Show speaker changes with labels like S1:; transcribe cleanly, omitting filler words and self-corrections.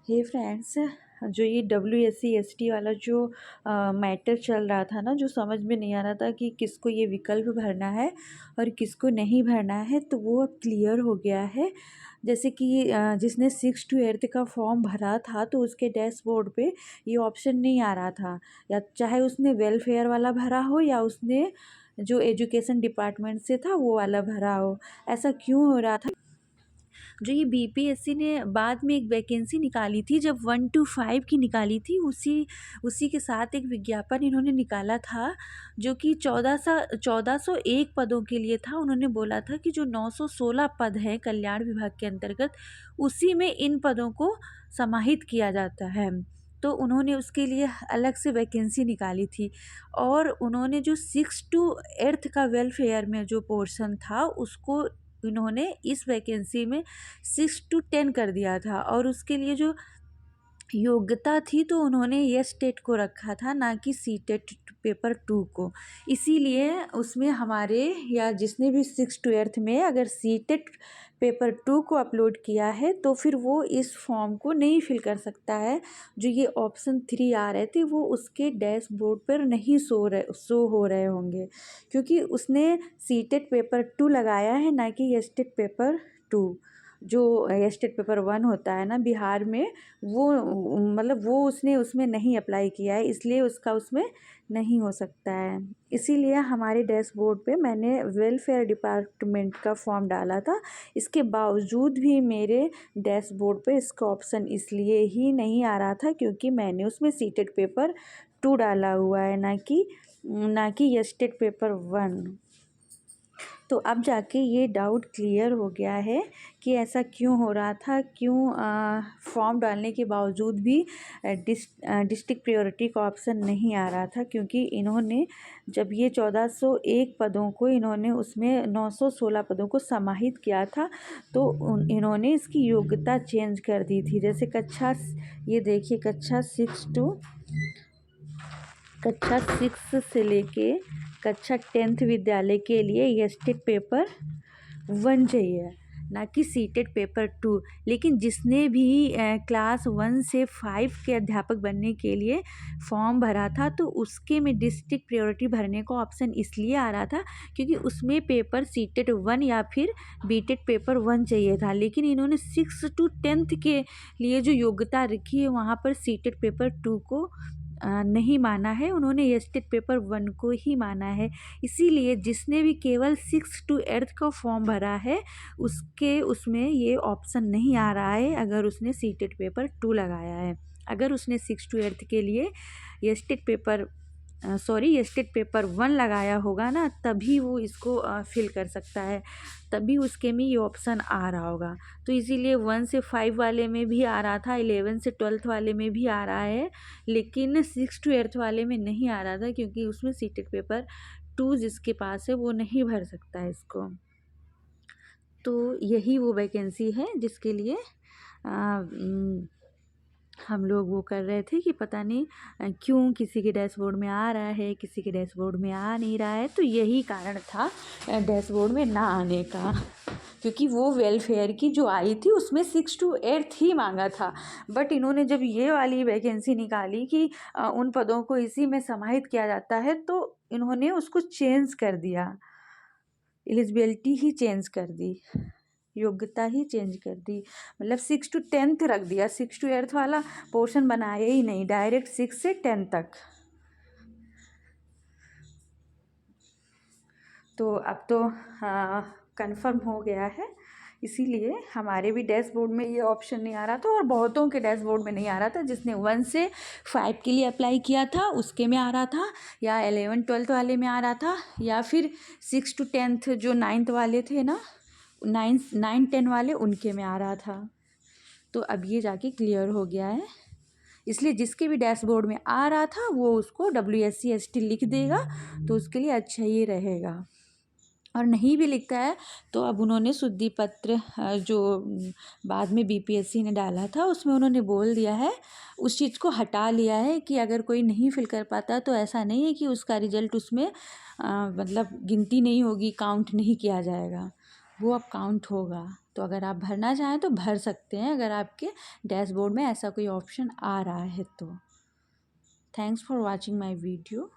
S1: हे friends, जो ये WSC/ST वाला जो मैटर चल रहा था ना, जो समझ में नहीं आ रहा था कि किसको ये विकल्प भरना है और किसको नहीं भरना है, तो वो अब क्लियर हो गया है। जैसे कि जिसने 6 to 8 का फॉर्म भरा था तो उसके डैशबोर्ड पे ये ऑप्शन नहीं आ रहा था, या चाहे उसने वेलफेयर वाला भरा हो या उसने जो एजुकेशन डिपार्टमेंट से था वो वाला भरा हो। ऐसा क्यों हो रहा था? जो ये BPSC ने बाद में एक वैकेंसी निकाली थी, जब 1 to 5 की निकाली थी, उसी के साथ एक विज्ञापन इन्होंने निकाला था जो कि 1401 पदों के लिए था। उन्होंने बोला था कि जो 916 पद हैं कल्याण विभाग के अंतर्गत, उसी में इन पदों को समाहित किया जाता है। तो उन्होंने उसके लिए अलग से वैकेंसी निकाली थी और उन्होंने जो 6 to 8 का वेलफेयर में जो पोर्शन था उसको इन्होंने इस वैकेंसी में 6 to 10 कर दिया था, और उसके लिए जो योग्यता थी तो उन्होंने यस टेट को रखा था, ना कि सी टेट पेपर 2 को। इसीलिए उसमें हमारे या जिसने भी 6 to 8 में अगर सी टेट पेपर 2 को अपलोड किया है तो फिर वो इस फॉर्म को नहीं फिल कर सकता है। जो ये ऑप्शन 3 आ रहे थे वो उसके डैशबोर्ड पर नहीं शो हो रहे होंगे, क्योंकि उसने सी टेट पेपर 2 लगाया है, ना कि एस टेट पेपर 2। जो एस टेट पेपर 1 होता है ना बिहार में, वो मतलब वो उसने उसमें नहीं अप्लाई किया है, इसलिए उसका उसमें नहीं हो सकता है। इसीलिए हमारे डैशबोर्ड पे मैंने वेलफेयर डिपार्टमेंट का फॉर्म डाला था, इसके बावजूद भी मेरे डैशबोर्ड पे इसका ऑप्शन इसलिए ही नहीं आ रहा था क्योंकि मैंने उसमें सीटेड पेपर 2 डाला हुआ है, ना कि एसटेट पेपर 1। तो अब जाके ये डाउट क्लियर हो गया है कि ऐसा क्यों हो रहा था, क्यों फॉर्म डालने के बावजूद भी डिस्ट्रिक्ट प्रायोरिटी का ऑप्शन नहीं आ रहा था। क्योंकि इन्होंने जब ये 1401 पदों को इन्होंने उसमें 916 पदों को समाहित किया था तो इन्होंने इसकी योग्यता चेंज कर दी थी। जैसे ये देखिए कक्षा 6 से लेके कक्षा 10th विद्यालय के लिए एसटेट पेपर 1 चाहिए, ना कि सीटेट पेपर 2। लेकिन जिसने भी क्लास 1 से 5 के अध्यापक बनने के लिए फॉर्म भरा था तो उसके में डिस्ट्रिक्ट प्रायोरिटी भरने का ऑप्शन इसलिए आ रहा था क्योंकि उसमें पेपर सीटेट 1 या फिर बीटेट पेपर 1 चाहिए था। लेकिन इन्होंने 6 to 10th के लिए जो योग्यता रखी है वहाँ पर सीटेट पेपर 2 को नहीं माना है, उन्होंने एसटेट पेपर 1 को ही माना है। इसीलिए जिसने भी केवल 6 to 8 का फॉर्म भरा है उसमें ये ऑप्शन नहीं आ रहा है अगर उसने सीटेट पेपर 2 लगाया है। अगर उसने 6 to 8 के लिए एसटेट पेपर 1 लगाया होगा ना, तभी वो इसको फिल कर सकता है, तभी उसके में ये ऑप्शन आ रहा होगा। तो इसीलिए 1 से 5 वाले में भी आ रहा था, 11 से 12th वाले में भी आ रहा है, लेकिन 6 to 8 वाले में नहीं आ रहा था क्योंकि उसमें सीटेट पेपर 2 जिसके पास है वो नहीं भर सकता है इसको। तो यही वो वैकेंसी है जिसके लिए हम लोग वो कर रहे थे कि पता नहीं क्यों किसी के डैशबोर्ड में आ रहा है, किसी के डैशबोर्ड में आ नहीं रहा है। तो यही कारण था डैशबोर्ड में ना आने का, क्योंकि वो वेलफेयर की जो आई थी उसमें 6 to 8 ही मांगा था। बट इन्होंने जब ये वाली वैकेंसी निकाली कि उन पदों को इसी में समाहित किया जाता है तो इन्होंने उसको चेंज कर दिया, एलिजिबिलिटी ही चेंज कर दी, योग्यता ही चेंज कर दी। मतलब 6 to 10th रख दिया, 6 to 8 वाला पोर्शन बनाया ही नहीं, डायरेक्ट 6 से 10 तक। तो अब तो कंफर्म हो गया है, इसीलिए हमारे भी डैशबोर्ड में ये ऑप्शन नहीं आ रहा था और बहुतों के डैशबोर्ड में नहीं आ रहा था। जिसने 1 से 5 के लिए अप्लाई किया था उसके में आ रहा था, या 11 12th वाले में आ रहा था, या फिर 6 to 10th जो 9th वाले थे ना, 9 10 वाले, उनके में आ रहा था। तो अब ये जाके क्लियर हो गया है, इसलिए जिसके भी डैशबोर्ड में आ रहा था वो उसको WSC/ST लिख देगा तो उसके लिए अच्छा ही रहेगा। और नहीं भी लिखता है तो अब उन्होंने शुद्धि पत्र जो बाद में BPSC ने डाला था उसमें उन्होंने बोल दिया है, उस चीज़ को हटा लिया है कि अगर कोई नहीं फिल कर पाता तो ऐसा नहीं है कि उसका रिजल्ट उसमें मतलब गिनती नहीं होगी, काउंट नहीं किया जाएगा, वो अब काउंट होगा। तो अगर आप भरना चाहें तो भर सकते हैं, अगर आपके डैशबोर्ड में ऐसा कोई ऑप्शन आ रहा है तो। Thanks for watching my video.